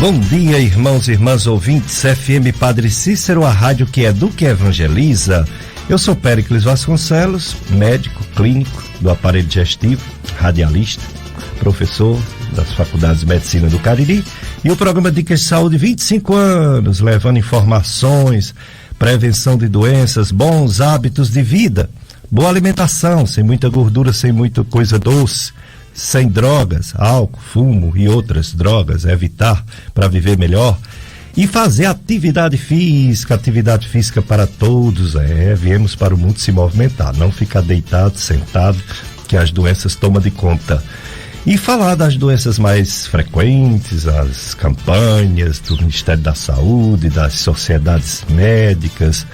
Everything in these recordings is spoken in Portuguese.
Bom dia, irmãos e irmãs ouvintes, FM Padre Cícero, a rádio que educa e evangeliza. Eu sou Péricles Vasconcelos, médico clínico do aparelho digestivo, radialista, professor das faculdades de medicina do Cariri, e o programa Dicas de Saúde, 25 anos, levando informações, prevenção de doenças, bons hábitos de vida, boa alimentação, sem muita gordura, sem muita coisa doce, sem drogas, álcool, fumo e outras drogas, evitar para viver melhor, e fazer atividade física para todos. Viemos para o mundo se movimentar, não ficar deitado, sentado, que as doenças tomam de conta. E falar das doenças mais frequentes, as campanhas do Ministério da Saúde, das sociedades médicas,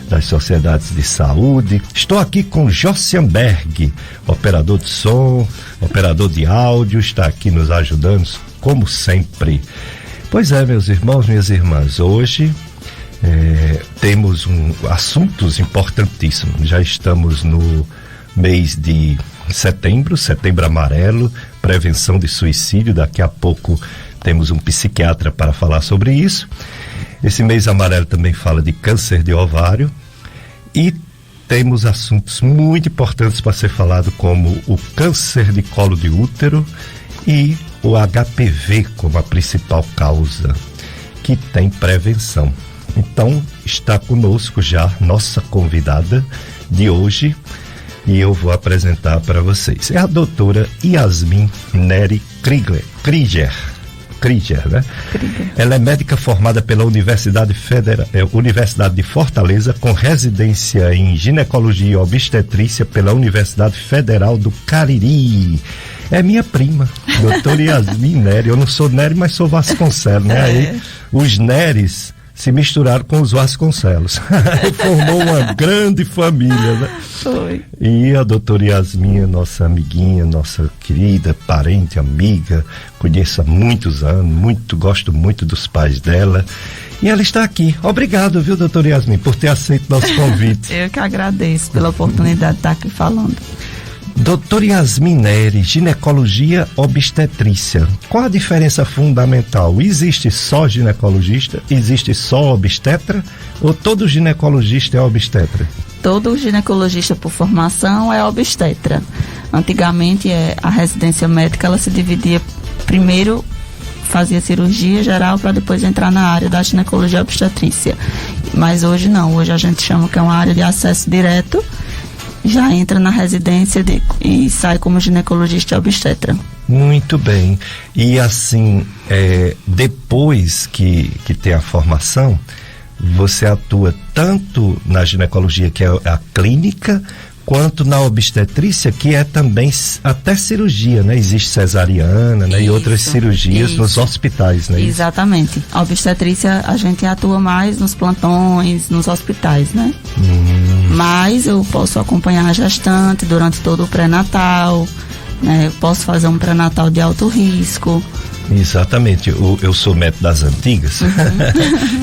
das sociedades de saúde. Estou aqui com Josianberg, operador de som, operador de áudio, está aqui nos ajudando, como sempre. Pois é, meus irmãos, minhas irmãs, hoje temos assuntos importantíssimos. Já estamos no mês de setembro amarelo, prevenção de suicídio. Daqui a pouco temos um psiquiatra para falar sobre isso. Esse mês amarelo também fala de câncer de ovário e temos assuntos muito importantes para ser falado, como o câncer de colo de útero e o HPV como a principal causa, que tem prevenção. Então está conosco já nossa convidada de hoje e eu vou apresentar para vocês. É a doutora Yasmin Nery Krieger, né? Krieger. Ela é médica formada pela Universidade de Fortaleza, com residência em ginecologia e obstetrícia pela Universidade Federal do Cariri. É minha prima, doutora Yasmin Nery. Eu não sou Nery, mas sou Vasconcelos, né? Aí os Neres se misturaram com os Vasconcelos. Formou uma grande família, né? Foi. E a doutora Yasmin, nossa amiguinha, nossa querida parente, amiga, conheço há muitos anos, gosto muito dos pais dela. E ela está aqui. Obrigado, viu, doutora Yasmin, por ter aceito nosso convite. Eu que agradeço pela oportunidade de estar aqui falando. Doutora Yasmin Nery, ginecologia obstetrícia. Qual a diferença fundamental? Existe só ginecologista? Existe só obstetra? Ou todo ginecologista é obstetra? Todo ginecologista por formação é obstetra. Antigamente a residência médica ela se dividia, primeiro fazia cirurgia geral para depois entrar na área da ginecologia obstetrícia. Mas hoje não, hoje a gente chama que é uma área de acesso direto, já entra na residência e sai como ginecologista e obstetra. Muito bem. E assim, depois que tem a formação, você atua tanto na ginecologia, que é a clínica, quanto na obstetrícia, que é também até cirurgia, né? Existe cesariana, né? E outras cirurgias nos hospitais, né? Exatamente. A obstetrícia a gente atua mais nos plantões, nos hospitais, né? Mas eu posso acompanhar a gestante durante todo o pré-natal, né? Eu posso fazer um pré-natal de alto risco. Exatamente, eu sou médico das antigas.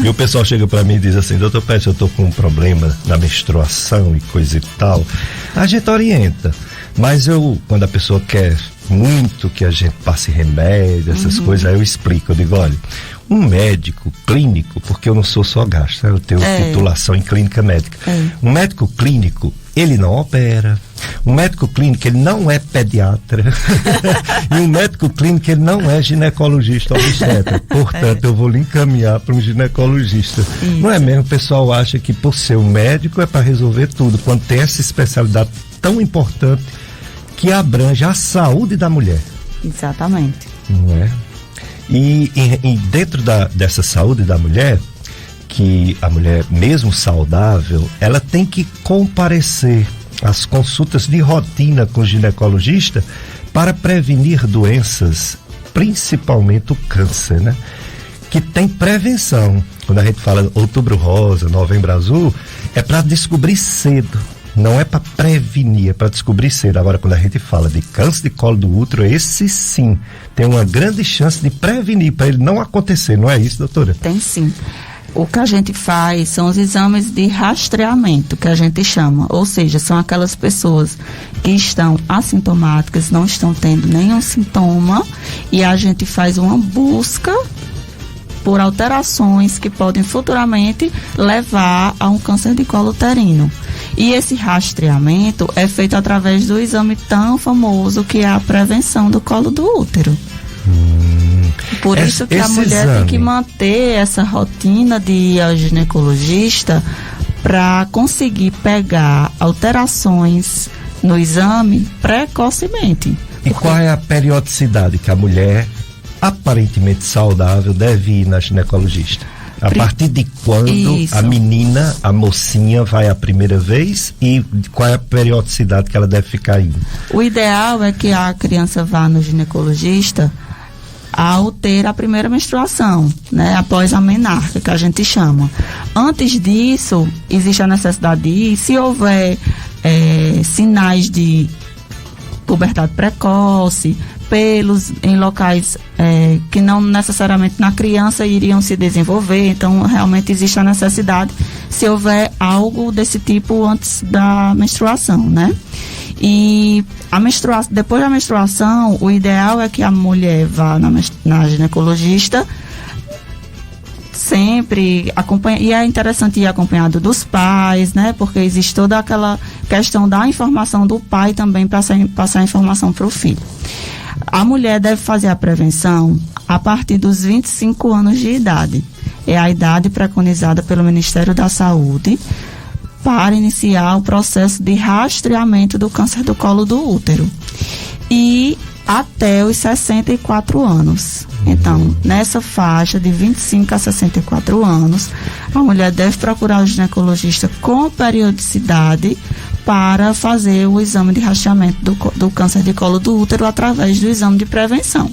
E o pessoal chega para mim e diz assim: doutor Pérez, eu tô com um problema na menstruação e coisa e tal. A gente orienta, mas quando a pessoa quer muito que a gente passe remédio, essas coisas, aí eu explico, eu digo: olha, um médico clínico, porque eu não sou só gastro, eu tenho titulação em clínica médica. Um médico clínico, ele não opera. Um médico clínico, ele não é pediatra. E um médico clínico, ele não é ginecologista obstetra. Portanto, eu vou lhe encaminhar para um ginecologista. Isso. Não é mesmo? O pessoal acha que por ser um médico é para resolver tudo, quando tem essa especialidade tão importante que abrange a saúde da mulher. Exatamente. Não é? E dentro dessa saúde da mulher, que a mulher, mesmo saudável, ela tem que comparecer às consultas de rotina com o ginecologista para prevenir doenças, principalmente o câncer, né? Que tem prevenção. Quando a gente fala Outubro Rosa, Novembro Azul, é para descobrir cedo. Não é para prevenir, é para descobrir cedo. Agora, quando a gente fala de câncer de colo do útero, esse sim tem uma grande chance de prevenir, para ele não acontecer, não é isso, doutora? Tem sim. O que a gente faz são os exames de rastreamento, que a gente chama, ou seja, são aquelas pessoas que estão assintomáticas, não estão tendo nenhum sintoma, e a gente faz uma busca por alterações que podem futuramente levar a um câncer de colo uterino. E esse rastreamento é feito através do exame tão famoso que é a prevenção do colo do útero. Por isso que a mulher tem que manter essa rotina de ir ao ginecologista para conseguir pegar alterações no exame precocemente. E qual é a periodicidade que a mulher aparentemente saudável deve ir na ginecologista? A partir de quando a menina, a mocinha, vai a primeira vez e qual é a periodicidade que ela deve ficar indo? O ideal é que a criança vá no ginecologista ao ter a primeira menstruação, né, após a menarca, que a gente chama. Antes disso, existe a necessidade de ir, se houver sinais de puberdade precoce, pelos em locais que não necessariamente na criança iriam se desenvolver, então realmente existe a necessidade se houver algo desse tipo antes da menstruação, né? E depois da menstruação, o ideal é que a mulher vá na ginecologista sempre acompanha, e é interessante ir acompanhado dos pais, né? Porque existe toda aquela questão da informação do pai também para passar a informação para o filho. A mulher deve fazer a prevenção a partir dos 25 anos de idade. É a idade preconizada pelo Ministério da Saúde para iniciar o processo de rastreamento do câncer do colo do útero. E até os 64 anos. Então, nessa faixa de 25 a 64 anos, a mulher deve procurar o ginecologista com periodicidade para fazer o exame de rastreamento do câncer de colo do útero através do exame de prevenção.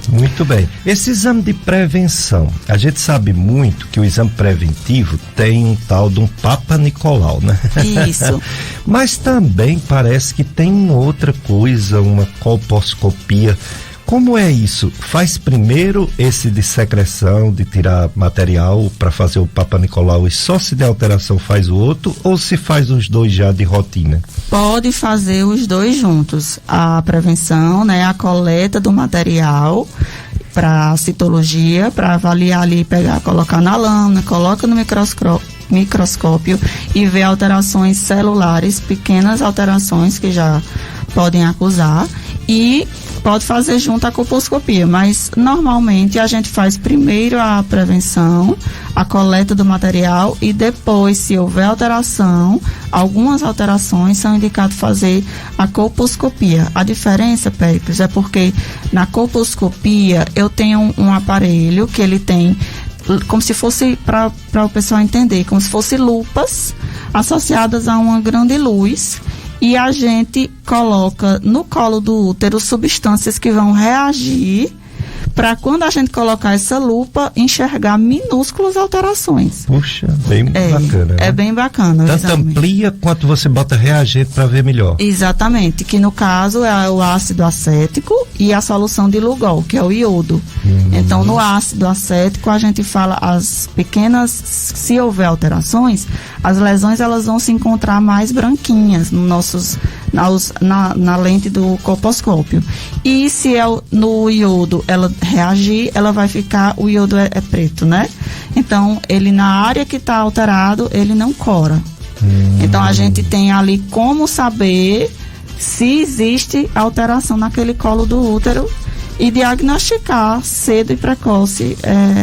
Muito bem. Esse exame de prevenção, a gente sabe muito que o exame preventivo tem um tal de um Papa Nicolau, né? Isso. Mas também parece que tem outra coisa, uma colposcopia. Como é isso? Faz primeiro esse de secreção, de tirar material para fazer o Papa Nicolau e só se der alteração faz o outro, ou se faz os dois já de rotina? Pode fazer os dois juntos. A prevenção, né, a coleta do material para citologia, para avaliar ali, pegar, colocar na lâmina, coloca no microscópio e ver alterações celulares, pequenas alterações que já podem acusar, e pode fazer junto a colposcopia, mas normalmente a gente faz primeiro a prevenção, a coleta do material, e depois, se houver alteração, algumas alterações são indicadas fazer a colposcopia. A diferença, Péricles, é porque na colposcopia eu tenho um aparelho que ele tem como se fosse, para o pessoal entender, como se fosse lupas associadas a uma grande luz, e a gente coloca no colo do útero substâncias que vão reagir para, quando a gente colocar essa lupa, enxergar minúsculas alterações. Puxa, bem bacana. Né? É bem bacana. Tanto amplia quanto você bota reagente para ver melhor. Exatamente, que no caso é o ácido acético e a solução de Lugol, que é o iodo. Então, no ácido acético, a gente fala as pequenas, se houver alterações, as lesões elas vão se encontrar mais branquinhas na lente do colposcópio. E se no iodo ela reagir, ela vai ficar, o iodo é preto, né? Então, ele na área que está alterado, ele não cora. Então, a gente tem ali como saber se existe alteração naquele colo do útero e diagnosticar cedo e precoce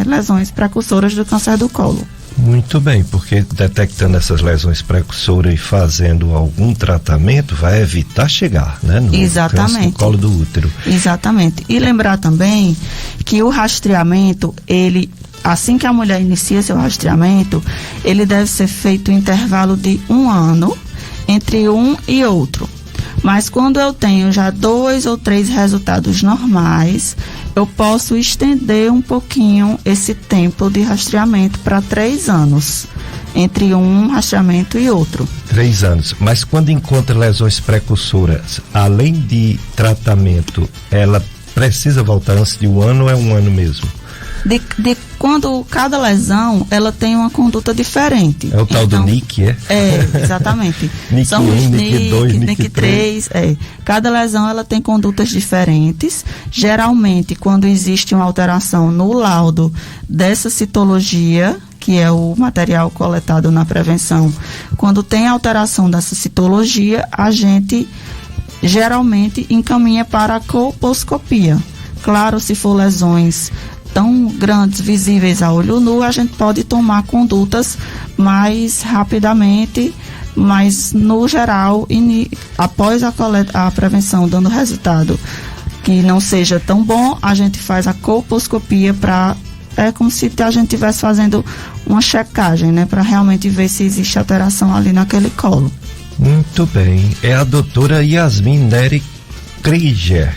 lesões precursoras do câncer do colo. Muito bem, porque detectando essas lesões precursoras e fazendo algum tratamento vai evitar chegar, né? No câncer do colo do útero. Exatamente. E lembrar também que o rastreamento, assim que a mulher inicia seu rastreamento, ele deve ser feito em intervalo de 1 ano entre um e outro. Mas quando eu tenho já 2 ou 3 resultados normais, eu posso estender um pouquinho esse tempo de rastreamento para 3 anos, entre um rastreamento e outro. 3 anos. Mas quando encontra lesões precursoras, além de tratamento, ela precisa voltar antes de 1 ano ou é 1 ano mesmo? de quando cada lesão, ela tem uma conduta diferente. É o tal do NIC, é? É, exatamente. NIC São 1, os NIC 2, NIC 3. Cada lesão, ela tem condutas diferentes. Geralmente, quando existe uma alteração no laudo dessa citologia, que é o material coletado na prevenção, quando tem alteração dessa citologia, a gente geralmente encaminha para a colposcopia. Claro, se for lesões tão grandes, visíveis a olho nu, a gente pode tomar condutas mais rapidamente, mas no geral, após a prevenção dando resultado que não seja tão bom, a gente faz a colposcopia é como se a gente estivesse fazendo uma checagem, né, para realmente ver se existe alteração ali naquele colo. Muito bem. É a doutora Yasmin Neri Krieger.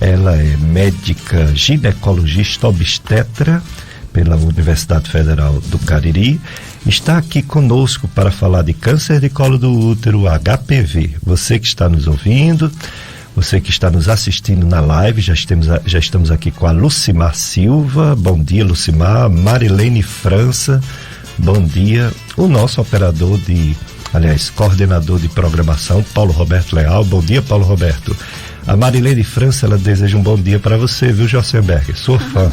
Ela é médica ginecologista obstetra pela Universidade Federal do Cariri. Está aqui conosco para falar de câncer de colo do útero, HPV. Você que está nos ouvindo, você que está nos assistindo na live, já estamos aqui com a Lucimar Silva. Bom dia, Lucimar. Marilene França, bom dia. O nosso coordenador de programação, Paulo Roberto Leal. Bom dia, Paulo Roberto. A Marilene França, ela deseja um bom dia para você, viu, Josenberg? Sou fã.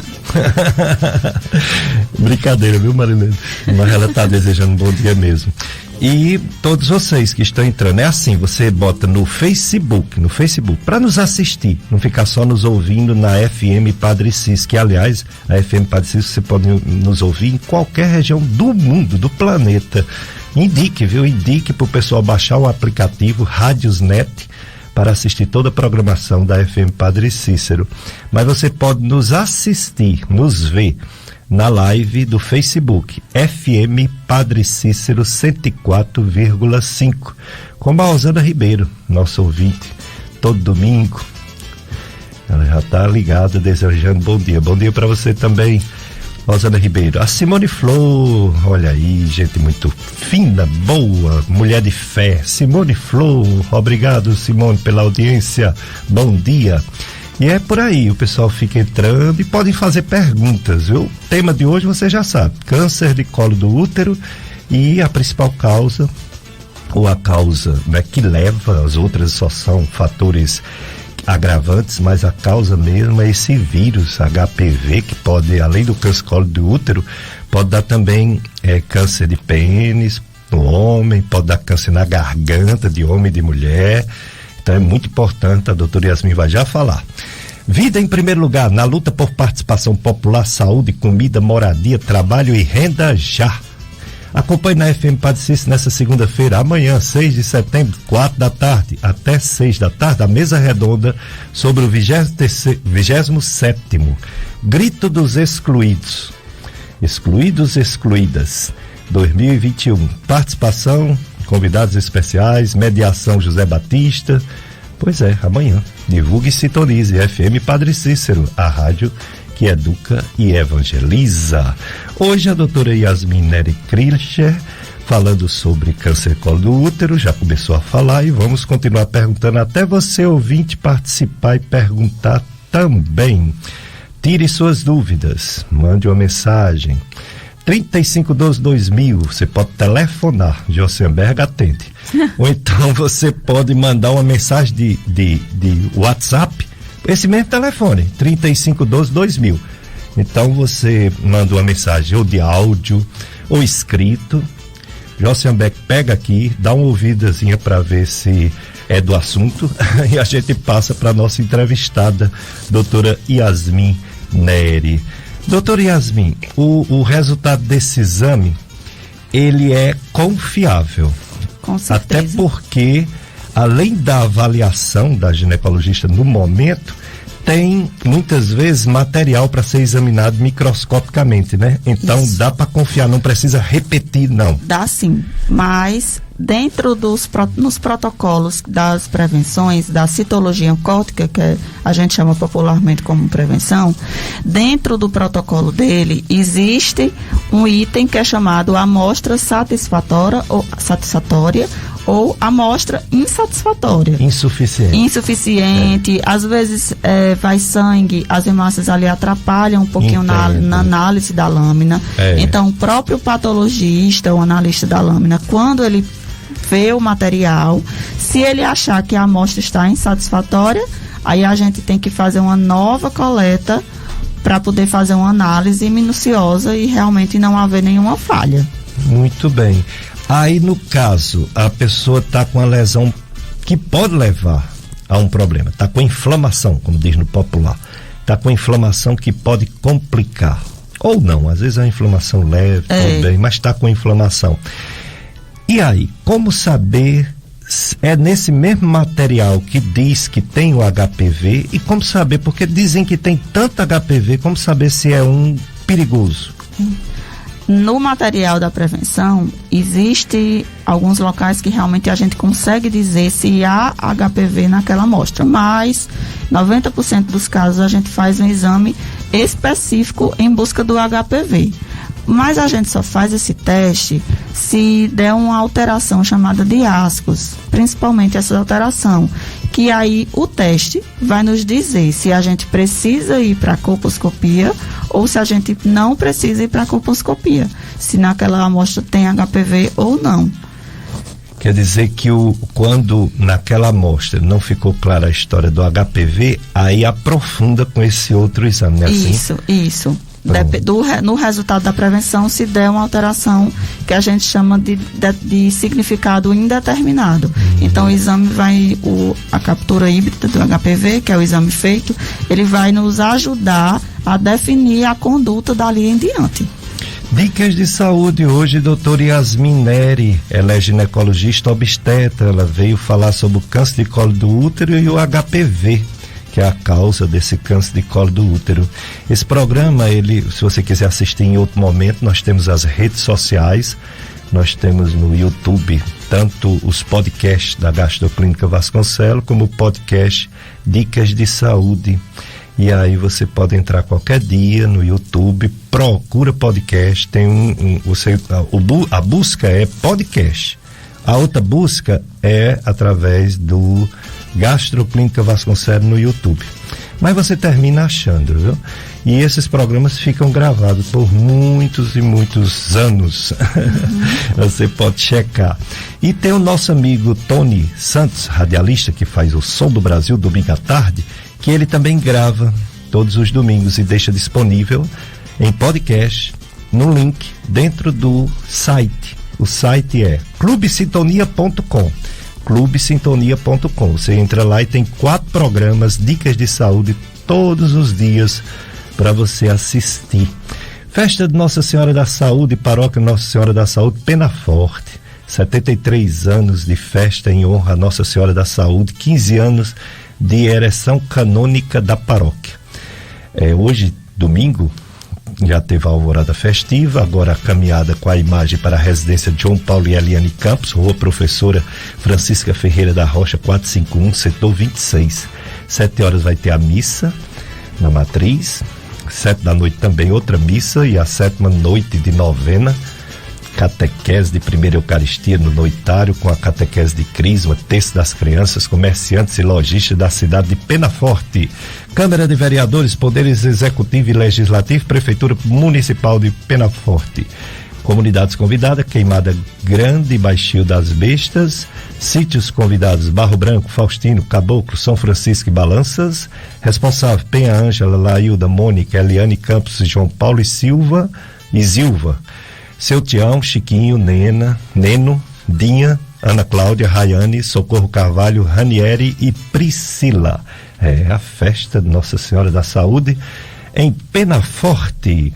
Brincadeira, viu, Marilene? Mas ela está desejando um bom dia mesmo. E todos vocês que estão entrando, é assim, você bota no Facebook, para nos assistir, não ficar só nos ouvindo na FM Padre Cis, que aliás, a FM Padre Cis você pode nos ouvir em qualquer região do mundo, do planeta. Indique para o pessoal baixar o aplicativo Rádiosnet para assistir toda a programação da FM Padre Cícero. Mas você pode nos assistir, nos ver na live do Facebook FM Padre Cícero 104,5 com a Rosana Ribeiro, nosso ouvinte, todo domingo. Ela já está ligada, desejando bom dia. Bom dia para você também, Rosana Ribeiro. A Simone Flor, olha aí, gente muito fina, boa, mulher de fé. Simone Flor, obrigado, Simone, pela audiência. Bom dia. E é por aí, o pessoal fica entrando e podem fazer perguntas, viu? O tema de hoje você já sabe, câncer de colo do útero e a principal causa, ou a causa, né, que leva, as outras só são fatores agravantes, mas a causa mesmo é esse vírus HPV, que pode, além do câncer de colo do útero, pode dar também câncer de pênis no homem, pode dar câncer na garganta de homem e de mulher. Então é muito importante, a doutora Yasmin vai já falar. Vida em primeiro lugar, na luta por participação popular, saúde, comida, moradia, trabalho e renda já. Acompanhe na FM Padre Cícero nessa segunda-feira, amanhã, 6 de setembro, 4 da tarde, até 6 da tarde, a mesa redonda sobre o 27º Grito dos Excluídos. Excluídos, excluídas, 2021. Participação, convidados especiais, mediação José Batista. Pois é, amanhã. Divulgue e sintonize FM Padre Cícero, a rádio que educa e evangeliza. Hoje a doutora Yasmin Neri Krieger falando sobre câncer de colo do útero, já começou a falar e vamos continuar perguntando até você, ouvinte, participar e perguntar também. Tire suas dúvidas, mande uma mensagem. 3512-2000, você pode telefonar, Josenberg atende. Ou então você pode mandar uma mensagem de WhatsApp, esse mesmo telefone, 3512-2000. Então você manda uma mensagem ou de áudio ou escrito. Josenberg pega aqui, dá uma ouvidazinha para ver se é do assunto e a gente passa para nossa entrevistada, doutora Yasmin Neri. Doutora Yasmin, o resultado desse exame, ele é confiável. Com certeza. Até porque, além da avaliação da ginecologista no momento, tem muitas vezes material para ser examinado microscopicamente, né? Então dá para confiar, não precisa repetir, não. Dá sim, mas dentro nos protocolos das prevenções, da citologia oncótica, que a gente chama popularmente como prevenção, dentro do protocolo dele existe um item que é chamado amostra satisfatória ou amostra insatisfatória. Insuficiente. Às vezes vai sangue, as hemácias ali atrapalham um pouquinho na análise da lâmina. Então, o próprio patologista, o analista da lâmina, quando ele vê o material, se ele achar que a amostra está insatisfatória, aí a gente tem que fazer uma nova coleta para poder fazer uma análise minuciosa e realmente não haver nenhuma falha. Muito bem. Aí, no caso, a pessoa está com uma lesão que pode levar a um problema, está com inflamação, como diz no popular, está com inflamação que pode complicar, ou não, às vezes é uma inflamação leve, tudo bem, mas está com inflamação. E aí, como saber, é nesse mesmo material que diz que tem o HPV, e como saber, porque dizem que tem tanto HPV, como saber se é um perigoso? No material da prevenção, existe alguns locais que realmente a gente consegue dizer se há HPV naquela amostra, mas 90% dos casos a gente faz um exame específico em busca do HPV. Mas a gente só faz esse teste se der uma alteração chamada de ascos, principalmente essa alteração, que aí o teste vai nos dizer se a gente precisa ir para a colposcopia ou se a gente não precisa ir para a colposcopia, se naquela amostra tem HPV ou não. Quer dizer que quando naquela amostra não ficou clara a história do HPV, aí aprofunda com esse outro exame, né? Isso. No resultado da prevenção, se der uma alteração que a gente chama de significado indeterminado. Então, o exame a captura híbrida do HPV, que é o exame feito, ele vai nos ajudar a definir a conduta dali em diante. Dicas de saúde hoje, doutora Yasmin Neri, ela é ginecologista obstetra, ela veio falar sobre o câncer de colo do útero e o HPV, que é a causa desse câncer de colo do útero. Esse programa, se você quiser assistir em outro momento, nós temos as redes sociais, nós temos no YouTube, tanto os podcasts da Gastroclínica Vasconcelos, como o podcast Dicas de Saúde. E aí você pode entrar qualquer dia no YouTube, procura podcast, tem a busca é podcast. A outra busca é através do Gastroclínica Vasconcelos no YouTube. Mas você termina achando, viu? E esses programas ficam gravados por muitos e muitos anos. Você pode checar. E tem o nosso amigo Tony Santos, radialista, que faz o Som do Brasil domingo à tarde, que ele também grava todos os domingos e deixa disponível em podcast, no link dentro do site. O site é clubesintonia.com. clubesintonia.com. Você entra lá e tem 4 programas, dicas de saúde todos os dias para você assistir. Festa de Nossa Senhora da Saúde, Paróquia Nossa Senhora da Saúde, Penaforte. 73 anos de festa em honra a Nossa Senhora da Saúde, 15 anos de ereção canônica da paróquia. Hoje, domingo, já teve a alvorada festiva, agora a caminhada com a imagem para a residência João Paulo e Eliane Campos, Rua Professora Francisca Ferreira da Rocha, 451, setor 26. 7 horas vai ter a missa na matriz, 7 da noite também outra missa e a 7ª noite de novena, catequese de primeira Eucaristia no noitário com a catequese de Crisma, terço das crianças, comerciantes e lojistas da cidade de Penaforte. Câmara de Vereadores, Poderes Executivo e Legislativo, Prefeitura Municipal de Penaforte. Comunidades convidadas, Queimada Grande e Baixio das Bestas. Sítios convidados, Barro Branco, Faustino, Caboclo, São Francisco e Balanças. Responsável, Penha Ângela, Laílda, Mônica, Eliane Campos, João Paulo e Zilva. Seu Tião, Chiquinho, Neno, Dinha, Ana Cláudia, Rayane, Socorro Carvalho, Ranieri e Priscila. É a festa de Nossa Senhora da Saúde em Penaforte.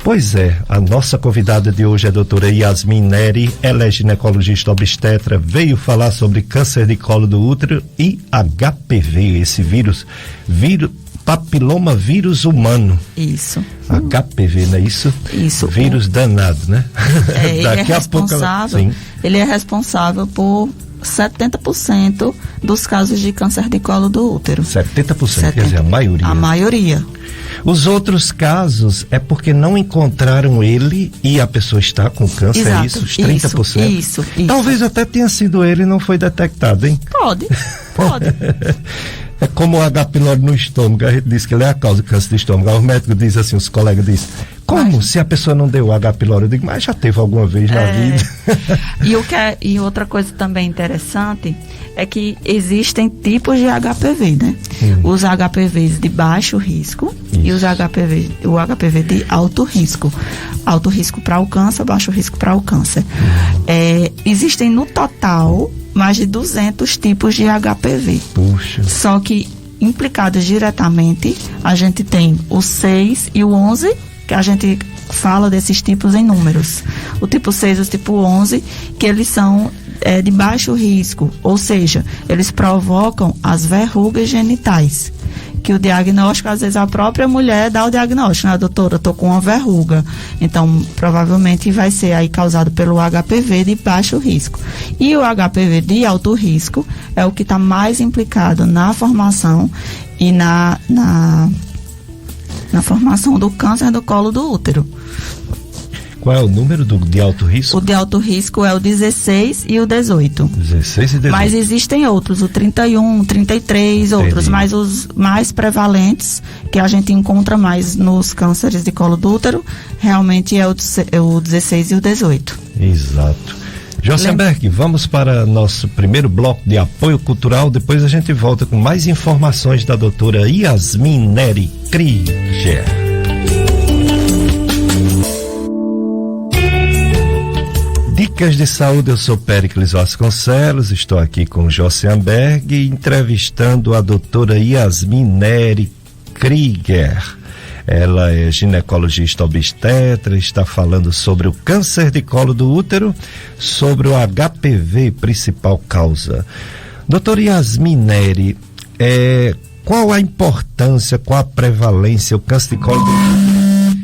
Pois é, a nossa convidada de hoje é a doutora Yasmin Neri, ela é ginecologista obstetra, veio falar sobre câncer de colo do útero e HPV, esse vírus papiloma vírus humano. Isso. HPV, não é isso? Isso. Vírus danado, né? Ele é responsável por 70% dos casos de câncer de colo do útero. 70%, quer dizer, a maioria. A maioria. Os outros casos é porque não encontraram ele e a pessoa está com câncer, Exato, é isso? Os 30%? Isso. Talvez até tenha sido ele e não foi detectado, hein? Pode. É como o H. pylori no estômago, a gente diz que ele é a causa do câncer do estômago. Aí os médicos dizem assim, os colegas dizem, como? Se a pessoa não deu H. pylori? Eu digo, mas já teve alguma vez na vida. E outra coisa também interessante é que existem tipos de HPV, né? Os HPVs de baixo risco e o HPV de alto risco. Alto risco para o câncer, baixo risco para o câncer. Existem no total mais de 200 tipos de HPV. Puxa. Só que implicados diretamente, a gente tem o 6 e o 11, que a gente fala desses tipos em números. O tipo 6 e o tipo 11, que eles são de baixo risco, ou seja, eles provocam as verrugas genitais. Que o diagnóstico, às vezes a própria mulher dá o diagnóstico, né, doutora, eu tô com uma verruga. Então, provavelmente vai ser aí causado pelo HPV de baixo risco. E o HPV de alto risco é o que está mais implicado na formação e na formação do câncer do colo do útero. Qual é o número de alto risco? O de alto risco é o 16 e o 18. 16 e 18. Mas existem outros, o 31, 33, outros, mas os mais prevalentes, que a gente encontra mais nos cânceres de colo do útero, realmente é o 16 e o 18. Exato. Josenberg, vamos para nosso primeiro bloco de apoio cultural, depois a gente volta com mais informações da doutora Yasmin Neri Krieger. Dicas de saúde, eu sou Péricles Vasconcelos, estou aqui com Josenberg, entrevistando a doutora Yasmin Neri Krieger. Ela é ginecologista obstetra, está falando sobre o câncer de colo do útero, sobre o HPV, principal causa. Doutora Yasmin Neri, qual a importância, qual a prevalência, o câncer de colo do útero?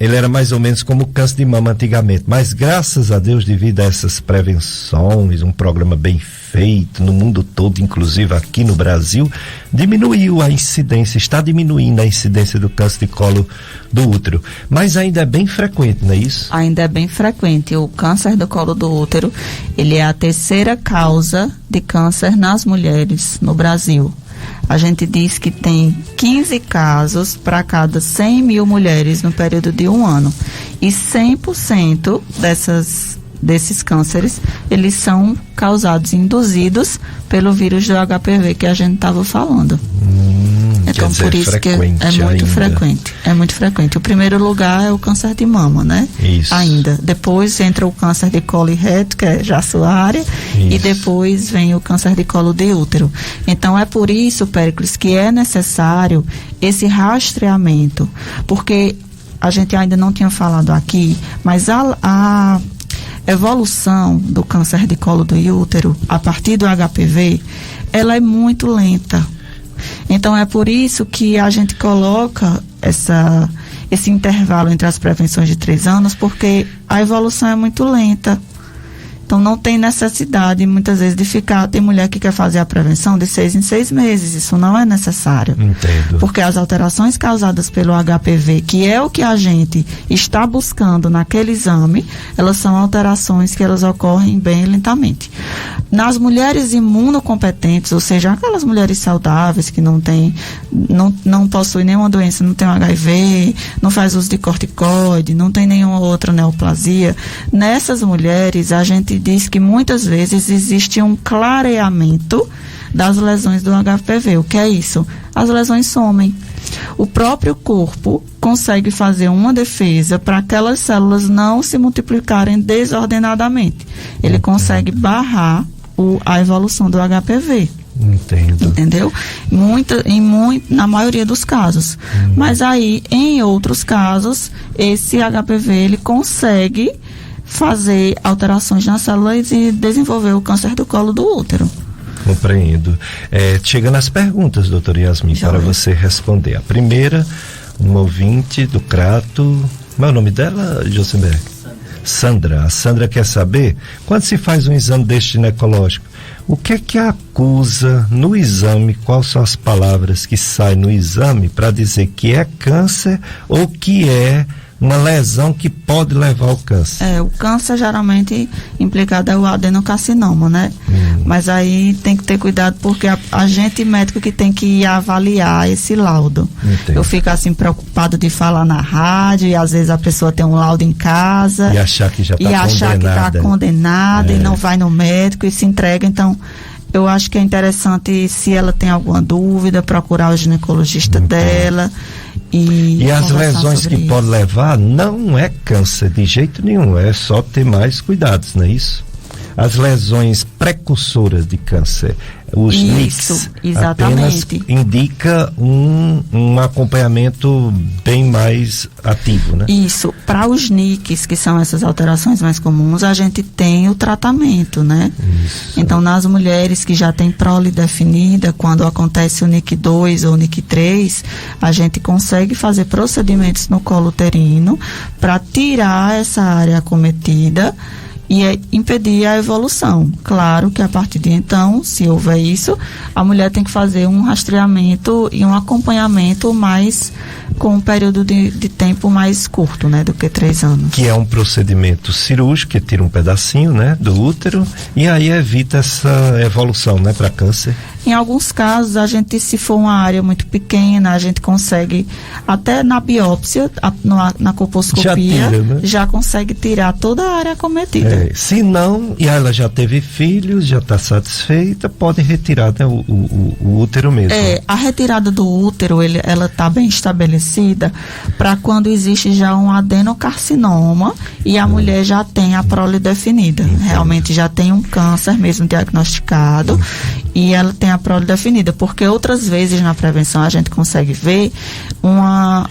Ele era mais ou menos como o câncer de mama antigamente, mas graças a Deus, devido a essas prevenções, um programa bem feito no mundo todo, inclusive aqui no Brasil, diminuiu a incidência, está diminuindo a incidência do câncer de colo do útero, mas ainda é bem frequente, não é isso? Ainda é bem frequente. O câncer do colo do útero, ele é a terceira causa de câncer nas mulheres no Brasil. A gente diz que tem 15 casos para cada 100 mil mulheres no período de um ano. E 100% desses cânceres, eles são causados, induzidos pelo vírus do HPV que a gente estava falando. Então, por isso que é muito frequente. É muito frequente. O primeiro lugar é o câncer de mama, né? Isso. Ainda. Depois entra o câncer de colo e reto, que é já a sua área. Isso. E depois vem o câncer de colo de útero. Então, é por isso, Péricles, que é necessário esse rastreamento. Porque a gente ainda não tinha falado aqui, mas a evolução do câncer de colo do útero, a partir do HPV, ela é muito lenta. Então é por isso que a gente coloca esse intervalo entre as prevenções de 3 anos, porque a evolução é muito lenta. Então não tem necessidade muitas vezes de ficar, tem mulher que quer fazer a prevenção de 6 em 6 meses, isso não é necessário. Entendo. Porque as alterações causadas pelo HPV, que é o que a gente está buscando naquele exame, elas são alterações que elas ocorrem bem lentamente. Nas mulheres imunocompetentes, ou seja, aquelas mulheres saudáveis que não possuem nenhuma doença, não tem HIV, não faz uso de corticoide, não tem nenhuma outra neoplasia, nessas mulheres a gente diz que muitas vezes existe um clareamento das lesões do HPV. O que é isso? As lesões somem. O próprio corpo consegue fazer uma defesa para aquelas células não se multiplicarem desordenadamente. Ele consegue barrar a evolução do HPV. Entendo. Entendeu? Na maioria dos casos. Mas aí, em outros casos, esse HPV ele consegue fazer alterações nas células e desenvolver o câncer do colo do útero. Compreendo. Chegando às perguntas, doutora Yasmin, para você responder. A primeira, uma ouvinte do Crato. Qual é o nome dela, Josenberg? Sandra. A Sandra quer saber, quando se faz um exame deste ginecológico, o que é que acusa no exame, quais são as palavras que saem no exame para dizer que é câncer ou que é uma lesão que pode levar ao câncer? O câncer geralmente implicado é o adenocarcinoma, né? Mas aí tem que ter cuidado porque a gente médico que tem que avaliar esse laudo. Entendi. Eu fico assim preocupado de falar na rádio e às vezes a pessoa tem um laudo em casa E achar que já está condenada. E achar que está condenada e não vai no médico e se entrega. Então, eu acho que é interessante, se ela tem alguma dúvida, procurar o ginecologista dela. E as lesões que pode levar não é câncer de jeito nenhum, é só ter mais cuidados, não é isso? As lesões precursoras de câncer, os NICs, apenas indica um acompanhamento bem mais ativo, né? Isso, para os NICs, que são essas alterações mais comuns, a gente tem o tratamento, né? Isso. Então, nas mulheres que já têm prole definida, quando acontece o NIC 2 ou NIC 3, a gente consegue fazer procedimentos no colo uterino para tirar essa área acometida e impedir a evolução. Claro que a partir de então, se houver isso, a mulher tem que fazer um rastreamento e um acompanhamento mais com um período de tempo mais curto, né, do que 3 anos. Que é um procedimento cirúrgico que tira um pedacinho, né, do útero e aí evita essa evolução, né, para câncer. Em alguns casos, a gente, se for uma área muito pequena, a gente consegue, até na biópsia, na colposcopia, já consegue tirar toda a área acometida. Se não, e ela já teve filhos, já está satisfeita, pode retirar, né, o útero mesmo. A retirada do útero, ela está bem estabelecida para quando existe já um adenocarcinoma e a mulher já tem a prole definida. Realmente já tem um câncer mesmo diagnosticado e ela tem a prole definida, porque outras vezes na prevenção a gente consegue ver uma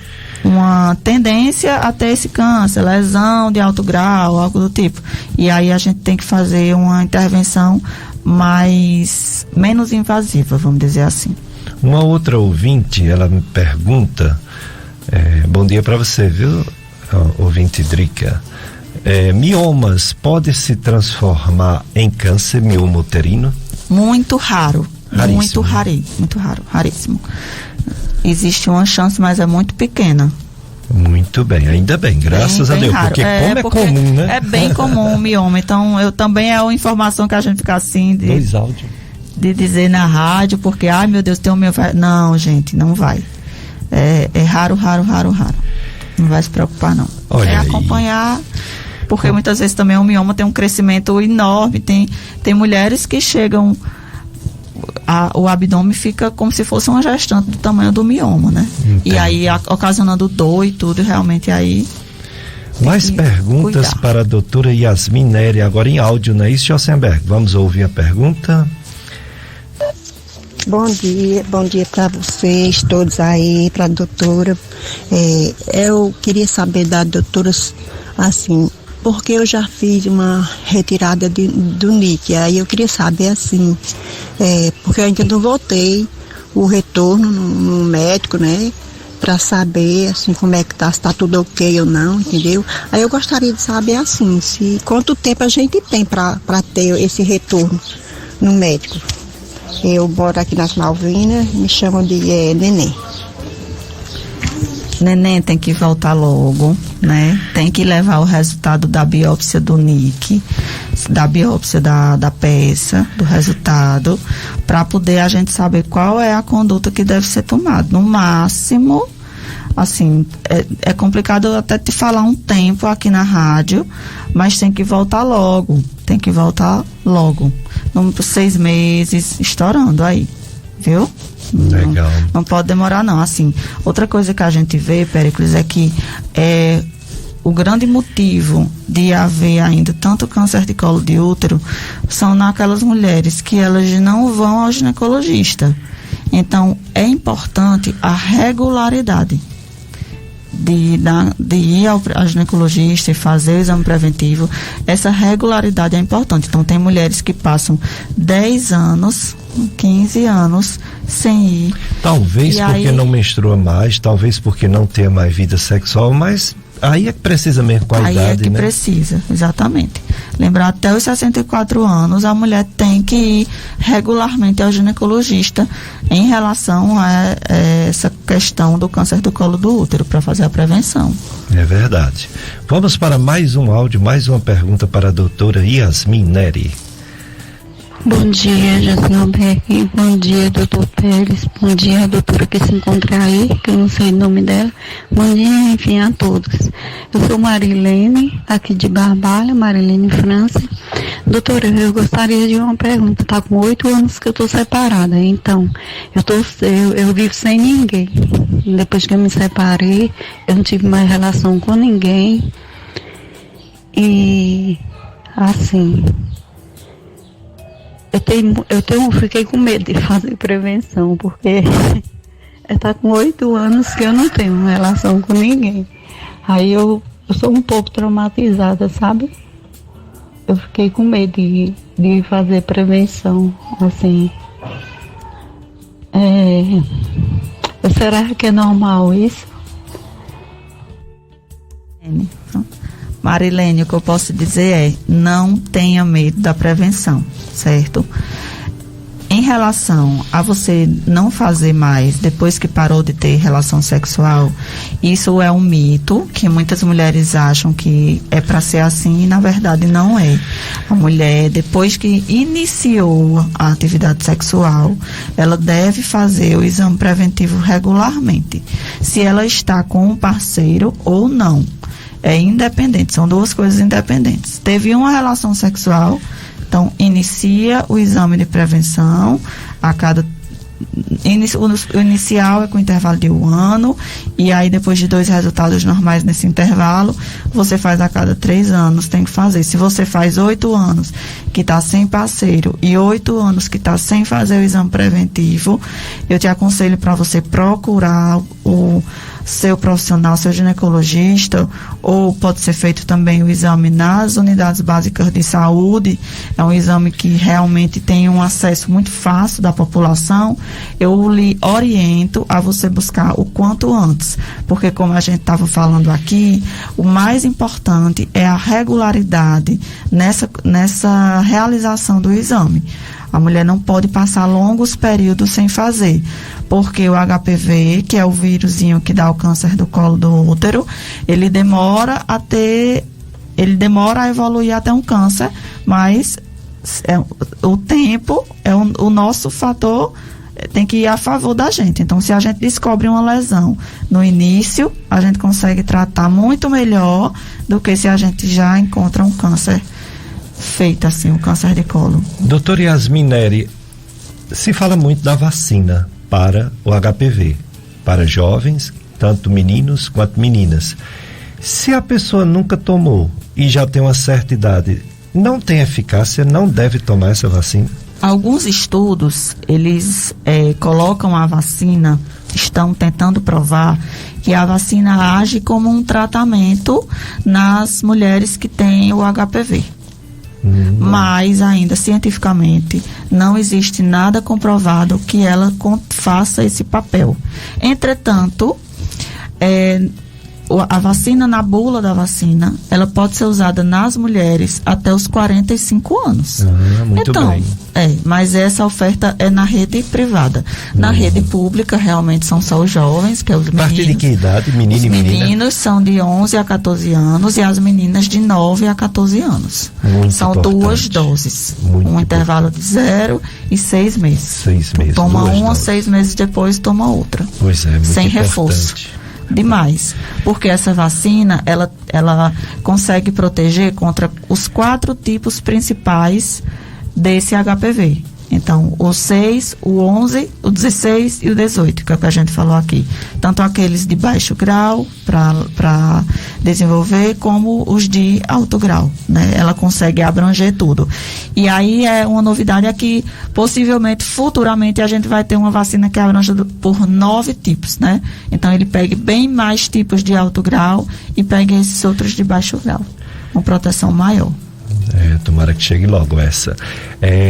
tendência a ter esse câncer, lesão de alto grau, algo do tipo. E aí a gente tem que fazer uma intervenção menos invasiva, vamos dizer assim. Uma outra ouvinte, ela me pergunta, bom dia para você, viu, ouvinte Drica, miomas pode se transformar em câncer, mioma uterino? Muito raro. Raríssimo. Muito raro, raríssimo. Existe uma chance, mas é muito pequena. Muito bem, ainda bem, graças a Deus, raro. porque como é comum, né? É bem comum o mioma, então eu também é uma informação que a gente fica assim de dizer na rádio, porque, ai meu Deus, tem um mioma. Não, gente, não vai. É raro. Não vai se preocupar, não. Olha acompanhar, porque muitas vezes também o mioma tem um crescimento enorme, tem mulheres que chegam, o abdômen fica como se fosse uma gestante do tamanho do mioma, né? Entendi. E aí ocasionando dor e tudo, realmente aí. Mais perguntas para a doutora Yasmin Neri, agora em áudio, não é isso, Josenberg? Vamos ouvir a pergunta. Bom dia para vocês todos aí, para a doutora. Eu queria saber da doutora, assim, porque eu já fiz uma retirada do NIC, aí eu queria saber, assim, porque eu ainda não voltei o retorno no médico, né, para saber, assim, como é que tá, se tá tudo ok ou não, entendeu? Aí eu gostaria de saber, assim, quanto tempo a gente tem para ter esse retorno no médico. Eu moro aqui nas Malvinas, me chamam de Neném. Neném tem que voltar logo, né? Tem que levar o resultado da biópsia do NIC, da biópsia da peça, do resultado, para poder a gente saber qual é a conduta que deve ser tomada. No máximo, assim, é complicado até te falar um tempo aqui na rádio, mas tem que voltar logo. Por 6 meses, estourando aí, viu? Legal. Não pode demorar, não. Assim, outra coisa que a gente vê, Péricles, é que o grande motivo de haver ainda tanto câncer de colo de útero são naquelas mulheres que elas não vão ao ginecologista. Então, é importante a regularidade de ir ao ginecologista e fazer o exame preventivo. Essa regularidade é importante. Então, tem mulheres que passam 10 anos, 15 anos sem ir. Talvez porque não menstrua mais, talvez porque não tenha mais vida sexual, mas Aí é que precisa mesmo com a idade, Aí é que né? precisa, exatamente. Lembrar, até os 64 anos, a mulher tem que ir regularmente ao ginecologista em relação a essa questão do câncer do colo do útero, para fazer a prevenção. É verdade. Vamos para mais um áudio, mais uma pergunta para a doutora Yasmin Neri. Bom dia, Jasnalberg. Bom dia, doutor Pérez. Bom dia, doutora que se encontra aí, que eu não sei o nome dela. Bom dia, enfim, a todos. Eu sou Marilene, aqui de Barbalha, Marilene, França. Doutora, eu gostaria de uma pergunta. Tá com 8 anos que eu tô separada, então eu vivo sem ninguém. Depois que eu me separei, eu não tive mais relação com ninguém. E, assim... fiquei com medo de fazer prevenção, porque está com 8 anos que eu não tenho relação com ninguém. Aí eu sou um pouco traumatizada, sabe? Eu fiquei com medo de fazer prevenção, assim. Será que é normal isso? Marilene, o que eu posso dizer é, não tenha medo da prevenção, certo? Em relação a você não fazer mais depois que parou de ter relação sexual, isso é um mito que muitas mulheres acham que é para ser assim e na verdade não é. A mulher, depois que iniciou a atividade sexual, ela deve fazer o exame preventivo regularmente, se ela está com um parceiro ou não. É independente, são duas coisas independentes. Teve uma relação sexual, então inicia o exame de prevenção a cada... O inicial é com intervalo de 1 ano, e aí depois de 2 resultados normais nesse intervalo, você faz a cada 3 anos, tem que fazer. Se você faz 8 anos que está sem parceiro e 8 anos que está sem fazer o exame preventivo, eu te aconselho para você procurar o seu profissional, seu ginecologista, ou pode ser feito também o exame nas unidades básicas de saúde. É um exame que realmente tem um acesso muito fácil da população. Eu lhe oriento a você buscar o quanto antes, porque como a gente estava falando aqui, o mais importante é a regularidade nessa realização do exame. A mulher não pode passar longos períodos sem fazer, porque o HPV, que é o vírusinho que dá o câncer do colo do útero, ele demora a evoluir até um câncer, mas o tempo é o nosso fator, tem que ir a favor da gente. Então, se a gente descobre uma lesão no início, a gente consegue tratar muito melhor do que se a gente já encontra um câncer feito assim, um câncer de colo. Doutora Yasmin Neri, se fala muito da vacina para o HPV, para jovens, tanto meninos quanto meninas. Se a pessoa nunca tomou e já tem uma certa idade, não tem eficácia, não deve tomar essa vacina? Alguns estudos, eles colocam a vacina, estão tentando provar que a vacina age como um tratamento nas mulheres que têm o HPV. Mas ainda cientificamente não existe nada comprovado que ela faça esse papel. Entretanto, a vacina, na bula da vacina, ela pode ser usada nas mulheres até os 45 anos. Muito então, bem. Mas essa oferta é na rede privada. Na rede pública, realmente são só os jovens, que é os meninos. A partir de que idade, menino e menina? Os meninos são de 11 a 14 anos e as meninas de 9 a 14 anos. Muito são importante. 2 doses. Muito intervalo de 0 e 6 meses. 6 meses. Toma uma, 6 meses depois toma outra. Pois é, muito sem importante. Reforço. Demais, porque essa vacina ela consegue proteger contra os 4 tipos principais desse HPV. Então, o 6, o 11, o 16 e o 18, que é o que a gente falou aqui. Tanto aqueles de baixo grau para desenvolver, como os de alto grau, né? Ela consegue abranger tudo. E aí uma novidade é que possivelmente, futuramente, a gente vai ter uma vacina que abrange por 9 tipos, né? Então, ele pega bem mais tipos de alto grau e pega esses outros de baixo grau. Uma proteção maior. Tomara que chegue logo essa.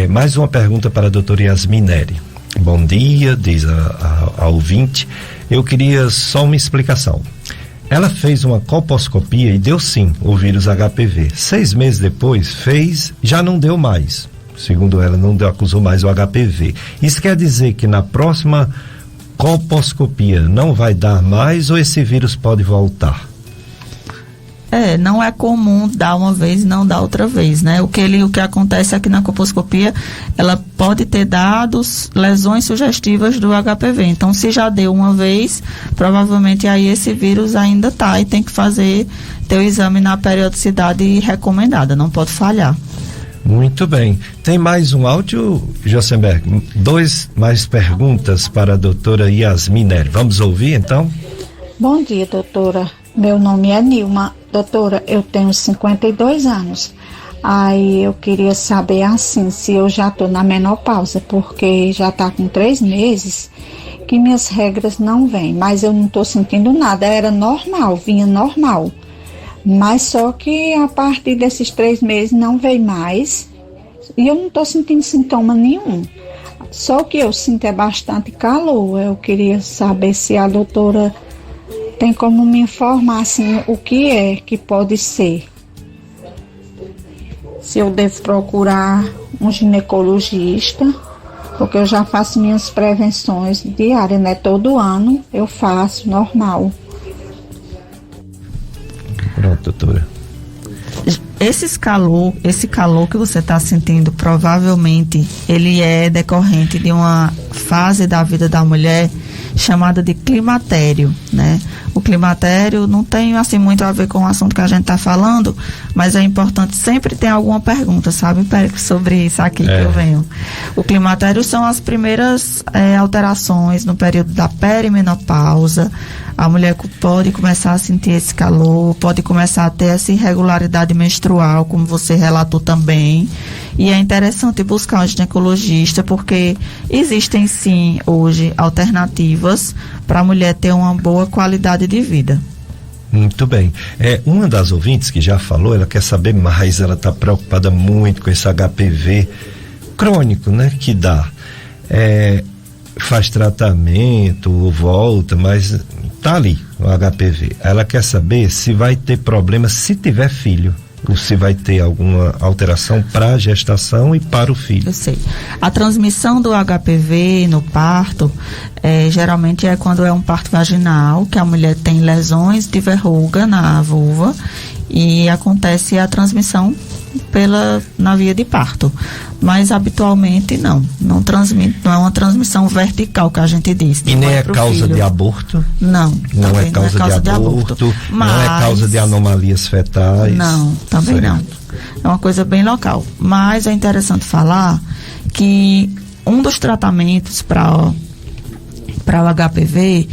Mais uma pergunta para a doutora Yasmin Neri. Bom dia, diz a ouvinte. Eu queria só uma explicação. ela fez uma colposcopia e deu sim o vírus HPV. 6 meses depois fez, já não deu mais. Segundo ela, não acusou mais o HPV. Isso quer dizer que na próxima colposcopia não vai dar mais, ou esse vírus pode voltar? Não é comum dar uma vez e não dar outra vez, né? O que acontece é que na colposcopia ela pode ter dado lesões sugestivas do HPV. Então, se já deu uma vez, provavelmente aí esse vírus ainda tá e tem que ter o exame na periodicidade recomendada, não pode falhar. Muito bem. Tem mais um áudio, Josenberg? 2 mais perguntas para a doutora Yasmin Nery. Vamos ouvir, então? Bom dia, doutora. Meu nome é Nilma. Doutora, eu tenho 52 anos. Aí eu queria saber, assim, se eu já estou na menopausa, porque já está com 3 meses que minhas regras não vêm, mas eu não estou sentindo nada. Era normal, vinha normal. Mas só que a partir desses 3 meses não veio mais e eu não estou sentindo sintoma nenhum. Só o que eu sinto é bastante calor. Eu queria saber se a doutora tem como me informar assim, o que é que pode ser. Se eu devo procurar um ginecologista, porque eu já faço minhas prevenções diárias, né? Todo ano eu faço, normal. Pronto, doutora. Esse calor que você está sentindo, provavelmente ele é decorrente de uma fase da vida da mulher chamada de climatério, né? O climatério não tem assim muito a ver com o assunto que a gente está falando, mas é importante sempre ter alguma pergunta, sabe, Pérez, sobre isso aqui que eu venho. O climatério são as primeiras alterações no período da perimenopausa. A mulher pode começar a sentir esse calor, pode começar a ter essa irregularidade menstrual, como você relatou também. E é interessante buscar um ginecologista, porque existem sim hoje alternativas para a mulher ter uma boa qualidade de vida. Muito bem. Uma das ouvintes que já falou, ela quer saber mais, ela está preocupada muito com esse HPV crônico, né, que dá. Faz tratamento, volta, mas tá ali o HPV. Ela quer saber se vai ter problema se tiver filho, ou se vai ter alguma alteração para a gestação e para o filho. Eu sei. A transmissão do HPV no parto, geralmente é quando é um parto vaginal, que a mulher tem lesões de verruga na vulva e acontece a transmissão na via de parto. Mas habitualmente não transmite, não é uma transmissão vertical que a gente diz. E nem é causa filho. De aborto? Não é causa de aborto. Mas, não é causa de anomalias fetais? Não, também certo. Não. É uma coisa bem local. Mas é interessante falar que um dos tratamentos para o HPV,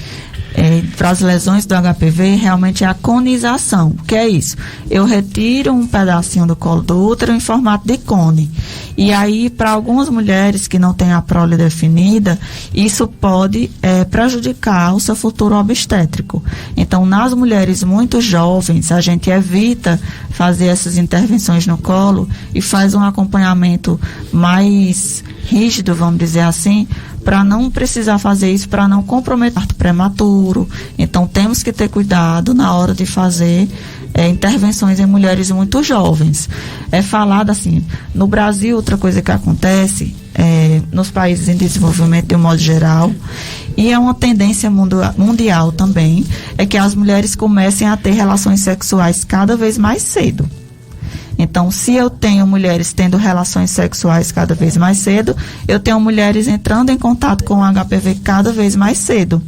para as lesões do HPV, realmente é a conização. O que é isso? Eu retiro um pedacinho do colo do útero em formato de cone. E aí, para algumas mulheres que não têm a prole definida, isso pode prejudicar o seu futuro obstétrico. Então, nas mulheres muito jovens, a gente evita fazer essas intervenções no colo e faz um acompanhamento mais rígido, vamos dizer assim, para não precisar fazer isso, para não comprometer o parto prematuro. Então, temos que ter cuidado na hora de fazer intervenções em mulheres muito jovens. É falado assim, no Brasil, outra coisa que acontece, nos países em desenvolvimento de um modo geral, e é uma tendência mundial também, é que as mulheres comecem a ter relações sexuais cada vez mais cedo. Então, se eu tenho mulheres tendo relações sexuais cada vez mais cedo, eu tenho mulheres entrando em contato com o HPV cada vez mais cedo.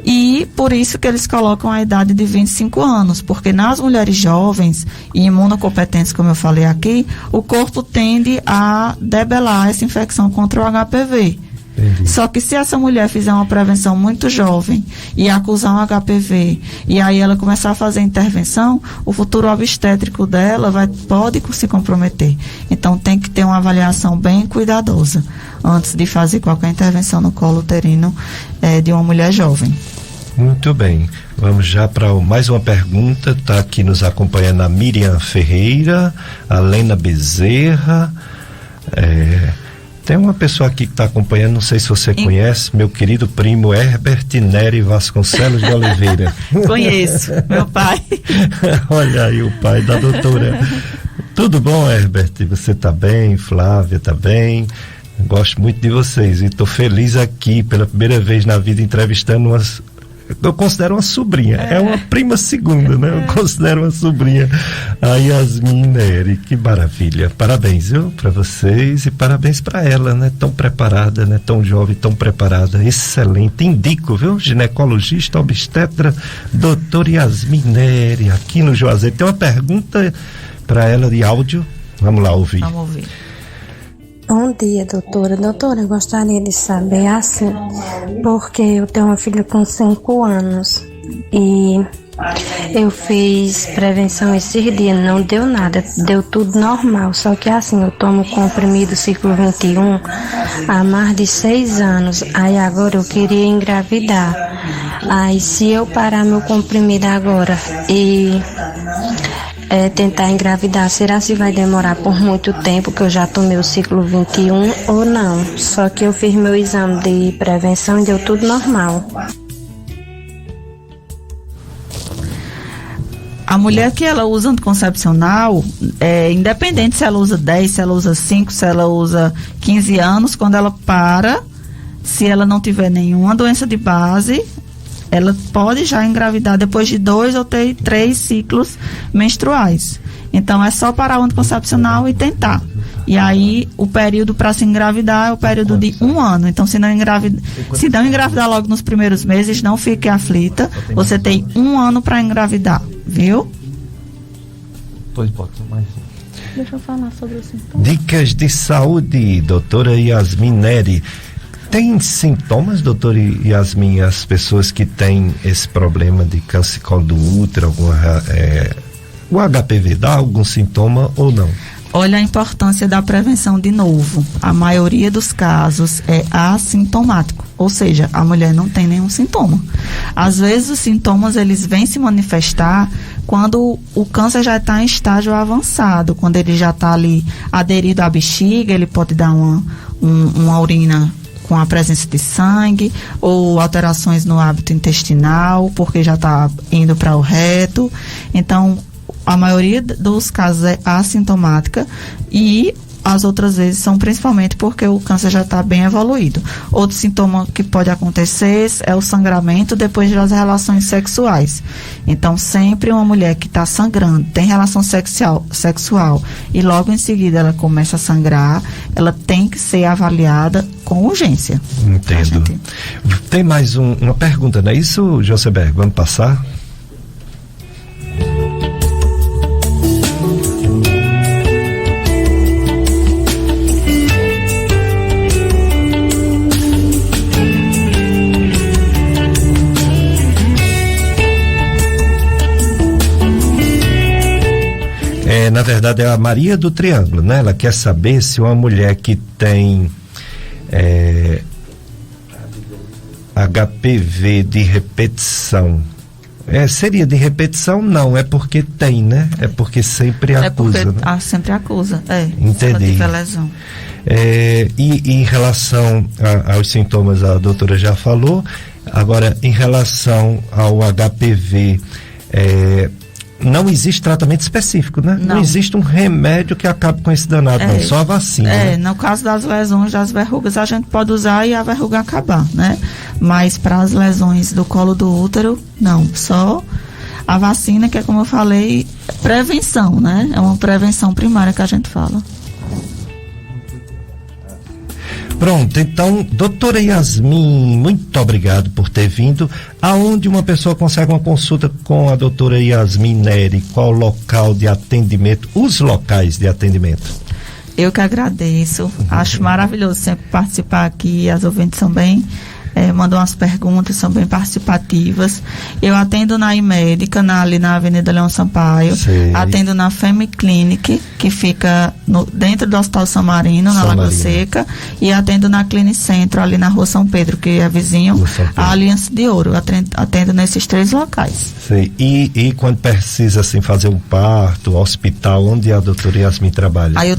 E por isso que eles colocam a idade de 25 anos, porque nas mulheres jovens e imunocompetentes, como eu falei aqui, o corpo tende a debelar essa infecção contra o HPV. Entendi. Só que se essa mulher fizer uma prevenção muito jovem e acusar um HPV, e aí ela começar a fazer intervenção, o futuro obstétrico dela pode se comprometer. Então tem que ter uma avaliação bem cuidadosa antes de fazer qualquer intervenção no colo uterino de uma mulher jovem. Muito bem, vamos já para mais uma pergunta. Está aqui nos acompanhando a Miriam Ferreira, a Lena Bezerra, Tem uma pessoa aqui que está acompanhando, não sei se você conhece, meu querido primo Herbert Nery Vasconcelos de Oliveira. Conheço, meu pai. Olha aí o pai da doutora. Tudo bom, Herbert? Você está bem? Flávia está bem? Gosto muito de vocês e estou feliz aqui pela primeira vez na vida entrevistando eu considero uma sobrinha, é uma prima segunda, né? Eu considero uma sobrinha, a Yasmin Nery. Que maravilha, parabéns, viu, para vocês e parabéns para ela, né? Tão preparada, né? Tão jovem, tão preparada, excelente, indico, viu? Ginecologista, obstetra, doutora Yasmin Nery, aqui no Juazeiro. Tem uma pergunta para ela de áudio, vamos lá ouvir. Vamos ouvir. Bom dia, doutora. Doutora, eu gostaria de saber assim, porque eu tenho uma filha com 5 anos e eu fiz prevenção esses dias, não deu nada, deu tudo normal, só que assim, eu tomo comprimido ciclo 21 há mais de 6 anos, aí agora eu queria engravidar, aí se eu parar meu comprimido agora e tentar engravidar, será se vai demorar por muito tempo, que eu já tomei o ciclo 21 ou não? Só que eu fiz meu exame de prevenção e deu tudo normal. A mulher que ela usa anticoncepcional, independente se ela usa 10, se ela usa 5, se ela usa 15 anos, quando ela para, se ela não tiver nenhuma doença de base, ela pode já engravidar depois de 2 ou 3 ciclos menstruais. Então é só parar o anticoncepcional e tentar. E aí o período para se engravidar é o período de 1 ano. Então se não engravidar logo nos primeiros meses, não fique aflita. Você tem 1 ano para engravidar, viu? Pois bota mais. Deixa eu falar sobre o sintoma. Dicas de saúde, doutora Yasmin Nery. Tem sintomas, doutora Yasmin, as pessoas que têm esse problema de câncer de colo do útero, o HPV dá algum sintoma ou não? Olha a importância da prevenção de novo. A maioria dos casos é assintomático, ou seja, a mulher não tem nenhum sintoma. Às vezes os sintomas eles vêm se manifestar quando o câncer já está em estágio avançado, quando ele já está ali aderido à bexiga, ele pode dar uma urina com a presença de sangue ou alterações no hábito intestinal, porque já está indo para o reto. Então, a maioria dos casos é assintomática e as outras vezes são principalmente porque o câncer já está bem evoluído. Outro sintoma que pode acontecer é o sangramento depois das relações sexuais. Então, sempre uma mulher que está sangrando, tem relação sexual e logo em seguida ela começa a sangrar, ela tem que ser avaliada com urgência. Entendo. Tem mais uma pergunta, não é isso, Joseberg? Vamos passar? Na verdade é a Maria do Triângulo, né? Ela quer saber se uma mulher que tem HPV de repetição, seria de repetição? Não, é porque tem, né? É porque sempre acusa, né? Sempre acusa, entendi. Lesão. E em relação aos sintomas, a doutora já falou. Agora, em relação ao HPV, não existe tratamento específico, né? Não existe um remédio que acabe com esse danado, não, só a vacina. Né? No caso das lesões das verrugas, a gente pode usar e a verruga acabar, né? Mas para as lesões do colo do útero, não. Só a vacina, que é, como eu falei, prevenção, né? É uma prevenção primária que a gente fala. Pronto, então, doutora Yasmin, muito obrigado por ter vindo. Aonde uma pessoa consegue uma consulta com a doutora Yasmin Nery? Qual o local de atendimento, os locais de atendimento? Eu que agradeço, acho maravilhoso sempre participar aqui, as ouvintes são bem mandam umas perguntas, são bem participativas. Eu atendo na Imédica, ali na Avenida Leão Sampaio. Sei. Atendo na Femi Clinic, que fica dentro do Hospital São Marino, na Lagoa Seca, e atendo na Clinicentro, ali na Rua São Pedro, que é vizinho à Aliança de Ouro. Atendo nesses 3 locais. Sei. E quando precisa assim, fazer um parto, hospital, onde a doutora Yasmin trabalha? Aí eu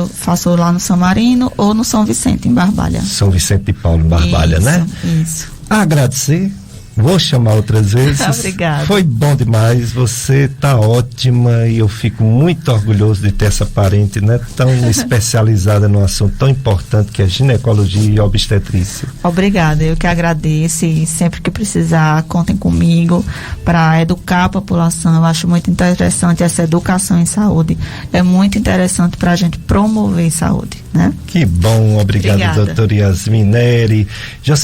faço lá no São Marino ou no São Vicente, em Barbalha. São Vicente de Paulo, em Barbalha, isso, né? Isso. Agradecer. Vou chamar outras vezes. Obrigada. Foi bom demais, você tá ótima e eu fico muito orgulhoso de ter essa parente, né, tão especializada num assunto tão importante que é ginecologia e obstetrícia. Obrigada, eu que agradeço e sempre que precisar, contem comigo para educar a população. Eu acho muito interessante essa educação em saúde. É muito interessante para a gente promover saúde, né? Que bom, obrigado, doutora Yasmin Neri. Já